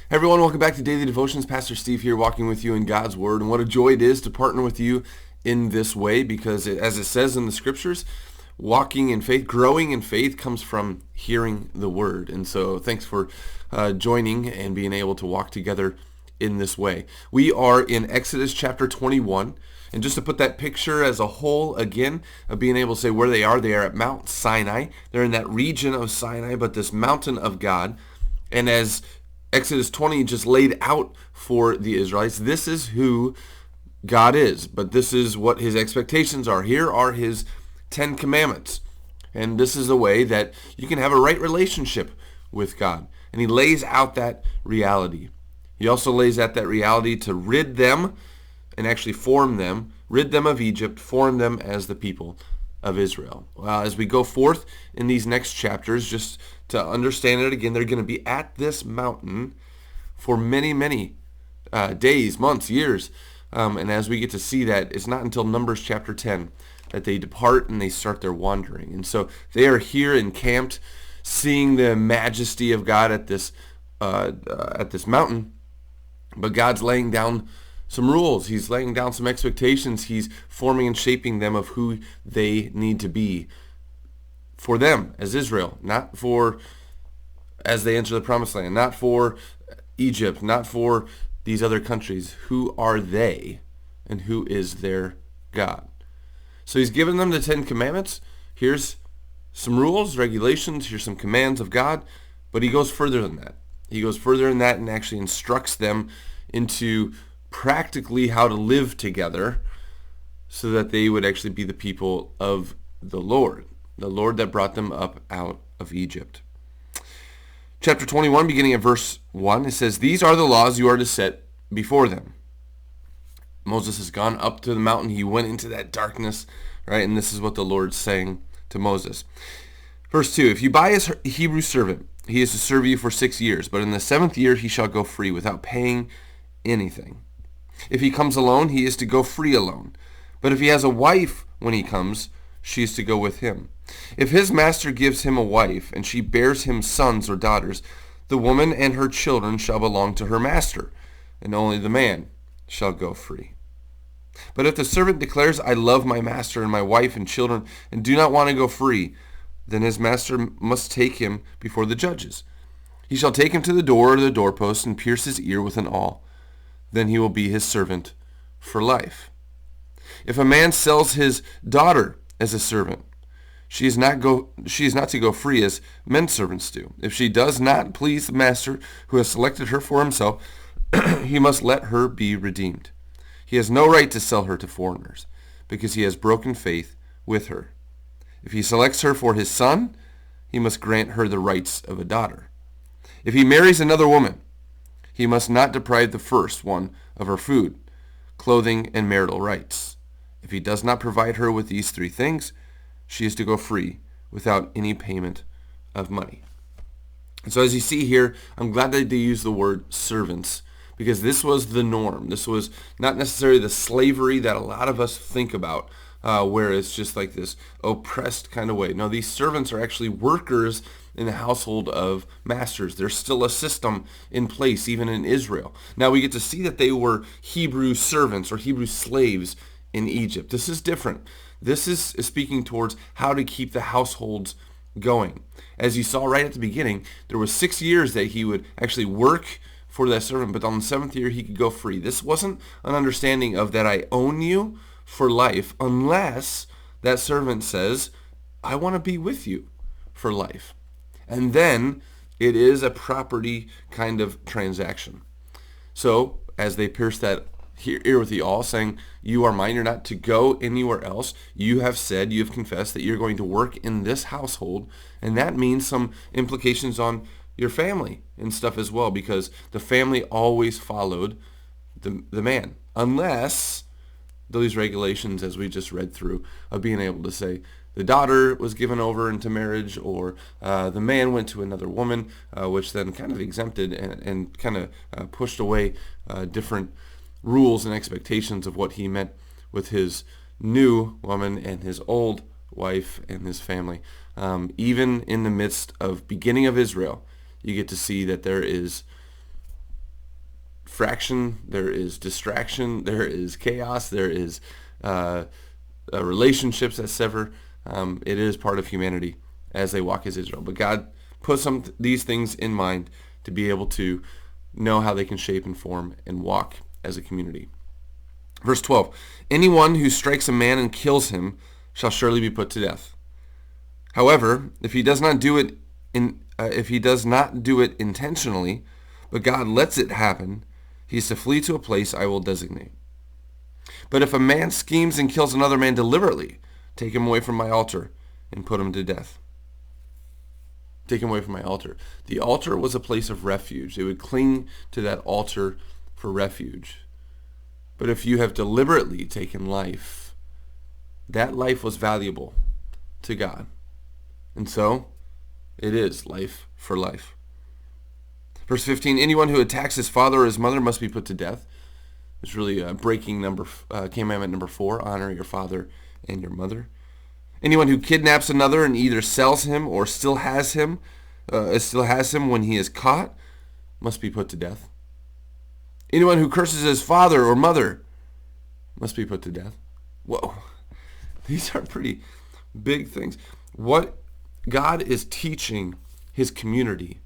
Hey everyone, welcome back to Daily Devotions. Pastor Steve here, walking with you in God's Word. And what a joy it is to partner with you in this way, because as it says in the Scriptures, walking in faith, growing in faith comes from hearing the Word. And so thanks for joining and being able to walk together in this way. We are in Exodus chapter 21. And just to put that picture as a whole again, of being able to say where they are at Mount Sinai. They're in that region of Sinai, but this mountain of God. And as Exodus 20 just laid out for the Israelites, this is who God is, but this is what his expectations are. Here are his 10 commandments, and this is the way that you can have a right relationship with God. And he lays out that reality. He also lays out that reality to rid them and actually form them, rid them of Egypt, form them as the people of Israel. As we go forth in these next chapters, just to understand it again, they're going to be at this mountain for many, many days, months, years. And as we get to see that, it's not until Numbers chapter 10 that they depart and they start their wandering. And so they are here encamped, seeing the majesty of God at this mountain. But God's laying down some rules. He's laying down some expectations. He's forming and shaping them of who they need to be for them as Israel, not for as they enter the promised land, not for Egypt, not for these other countries. Who are they and who is their God? So he's given them the 10 commandments. Here's some rules, regulations, here's some commands of God, but he goes further than that. He goes further than that and actually instructs them into practically how to live together so that they would actually be the people of the Lord that brought them up out of Egypt. Chapter 21, beginning at verse 1, it says, "These are the laws you are to set before them." Moses has gone up to the mountain. He went into that darkness, right? And this is what the Lord's saying to Moses. Verse 2, "If you buy a Hebrew servant, he is to serve you for 6 years, but in the 7th year he shall go free without paying anything. If he comes alone, he is to go free alone. But if he has a wife when he comes, she is to go with him. If his master gives him a wife, and she bears him sons or daughters, the woman and her children shall belong to her master, and only the man shall go free. But if the servant declares, 'I love my master and my wife and children, and do not want to go free,' then his master must take him before the judges. He shall take him to the door or the doorpost and pierce his ear with an awl. Then he will be his servant for life. If a man sells his daughter as a servant, she is not to go free as men servants do. If she does not please the master who has selected her for himself, he must let her be redeemed. He has no right to sell her to foreigners, because he has broken faith with her. If he selects her for his son, he must grant her the rights of a daughter. If he marries another woman, he must not deprive the first one of her food, clothing, and marital rights. If he does not provide her with these 3 things, she is to go free without any payment of money." And so as you see here, I'm glad that they use the word servants, because this was the norm. This was not necessarily the slavery that a lot of us think about, where it's just like this oppressed kind of way. No, these servants are actually workers in the household of masters. There's still a system in place, even in Israel. Now we get to see that they were Hebrew servants or Hebrew slaves in Egypt. This is different. This is speaking towards how to keep the households going. As you saw right at the beginning, there was 6 years that he would actually work for that servant, but on the 7th year he could go free. This wasn't an understanding of that I own you for life, unless that servant says, "I want to be with you for life." And then it is a property kind of transaction. So as they pierce that ear with the awl, saying, "You are mine, you're not to go anywhere else. You have said, you have confessed that you're going to work in this household." And that means some implications on your family and stuff as well, because the family always followed the man, unless those regulations, as we just read through, of being able to say the daughter was given over into marriage, or the man went to another woman, which then kind of exempted and kind of pushed away different rules and expectations of what he meant with his new woman and his old wife and his family. Even in the midst of beginning of Israel, you get to see that there is fraction, there is distraction, there is chaos, there is relationships that sever. It is part of humanity as they walk as Israel. But God put these things in mind to be able to know how they can shape and form and walk as a community. Verse 12, anyone who strikes a man and kills him shall surely be put to death. However, if he does not do it intentionally, but God lets it happen, he is to flee to a place I will designate. But if a man schemes and kills another man deliberately, take him away from my altar and put him to death. Take him away from my altar. The altar was a place of refuge. They would cling to that altar for refuge. But if you have deliberately taken life, that life was valuable to God. And so, it is life for life. Verse 15, anyone who attacks his father or his mother must be put to death. It's really breaking commandment number 4, honor your father and your mother. Anyone who kidnaps another and either sells him or still has him when he is caught must be put to death. Anyone who curses his father or mother must be put to death. Whoa, these are pretty big things. What God is teaching his community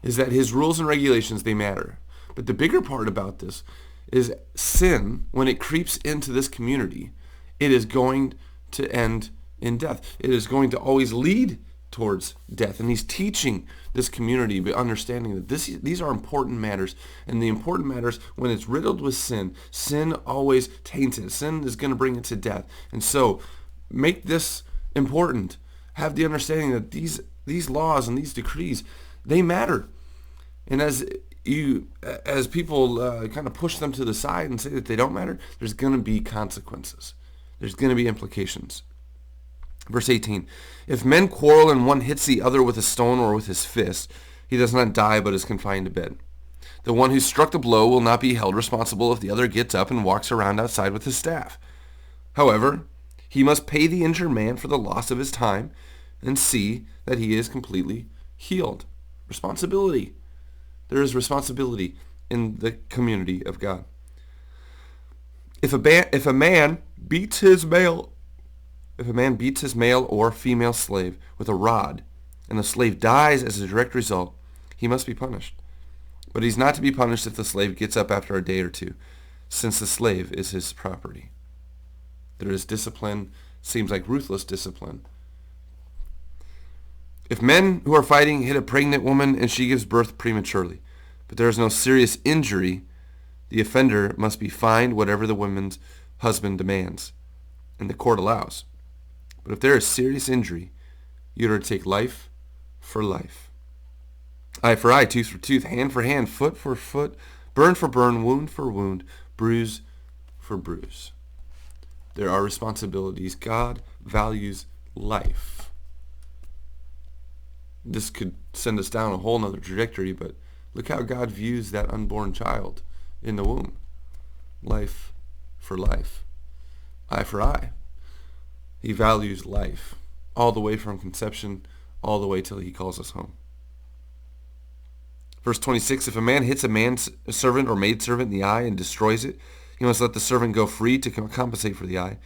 is that his rules and regulations, they matter. But the bigger part about this is sin, when it creeps into this community, it is going to end in death. It is going to always lead towards death. And he's teaching this community, but understanding that these are important matters. And the important matters, when it's riddled with sin always taints it. Sin is going to bring it to death. And so make this important. Have the understanding that these laws and these decrees, they matter. And as people kind of push them to the side and say that they don't matter, there's going to be consequences. There's going to be implications. Verse 18, if men quarrel and one hits the other with a stone or with his fist, he does not die but is confined to bed. The one who struck the blow will not be held responsible if the other gets up and walks around outside with his staff. However, he must pay the injured man for the loss of his time and see that he is completely healed. Responsibility. There is responsibility in the community of God. If a man beats his male or female slave with a rod, and the slave dies as a direct result, he must be punished. But he's not to be punished if the slave gets up after a day or two, since the slave is his property. There is discipline, seems like ruthless discipline. If men who are fighting hit a pregnant woman and she gives birth prematurely, but there is no serious injury, the offender must be fined whatever the woman's husband demands, and the court allows. But if there is serious injury, you are to take life for life. Eye for eye, tooth for tooth, hand for hand, foot for foot, burn for burn, wound for wound, bruise for bruise. There are responsibilities. God values life. This could send us down a whole nother trajectory, but look how God views that unborn child in the womb. Life for life. Eye for eye. He values life all the way from conception, all the way till he calls us home. Verse 26, if a man hits a manservant or maidservant in the eye and destroys it, he must let the servant go free to compensate for the eye.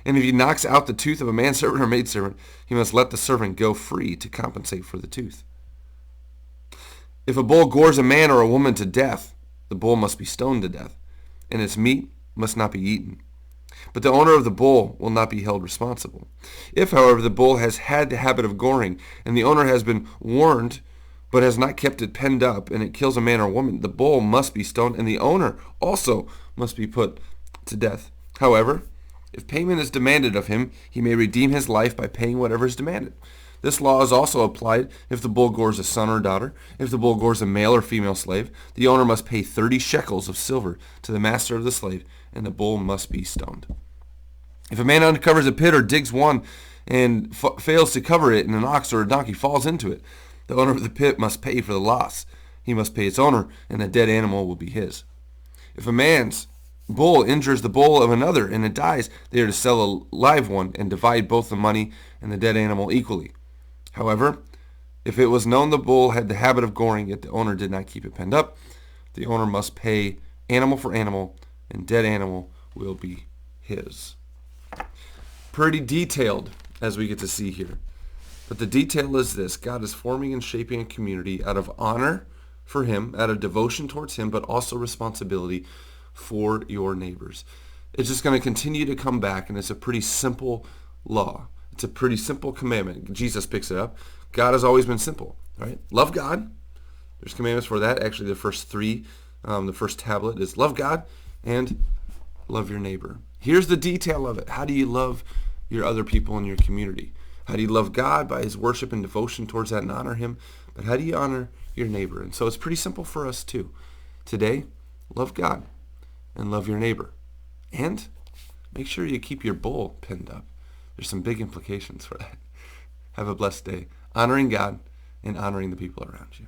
And if he knocks out the tooth of a manservant or maidservant, he must let the servant go free to compensate for the tooth. If a bull gores a man or a woman to death, the bull must be stoned to death, and its meat must not be eaten. But the owner of the bull will not be held responsible. If, however, the bull has had the habit of goring, and the owner has been warned but has not kept it penned up, and it kills a man or woman, the bull must be stoned, and the owner also must be put to death. However, if payment is demanded of him, he may redeem his life by paying whatever is demanded. This law is also applied if the bull gores a son or daughter. If the bull gores a male or female slave, the owner must pay 30 shekels of silver to the master of the slave, and the bull must be stoned. If a man uncovers a pit or digs one and fails to cover it, and an ox or a donkey falls into it, the owner of the pit must pay for the loss. He must pay its owner, and the dead animal will be his. If a man's bull injures the bull of another and it dies, they are to sell a live one and divide both the money and the dead animal equally. However, if it was known the bull had the habit of goring, yet the owner did not keep it penned up, The owner must pay animal for animal, and dead animal will be his. Pretty detailed, as we get to see here. But the detail is this: God is forming and shaping a community out of honor for him, out of devotion towards him, but also responsibility for your neighbors. It's just going to continue to come back, and it's a pretty simple law. It's a pretty simple commandment. Jesus picks it up. God has always been simple, right? Love God. There's commandments for that. Actually, the first three, the first tablet is love God and love your neighbor. Here's the detail of it. How do you love your other people in your community? How do you love God? By his worship and devotion towards that and honor him. But how do you honor your neighbor? And so it's pretty simple for us too. Today, love God and love your neighbor. And make sure you keep your bowl pinned up. There's some big implications for that. Have a blessed day, honoring God and honoring the people around you.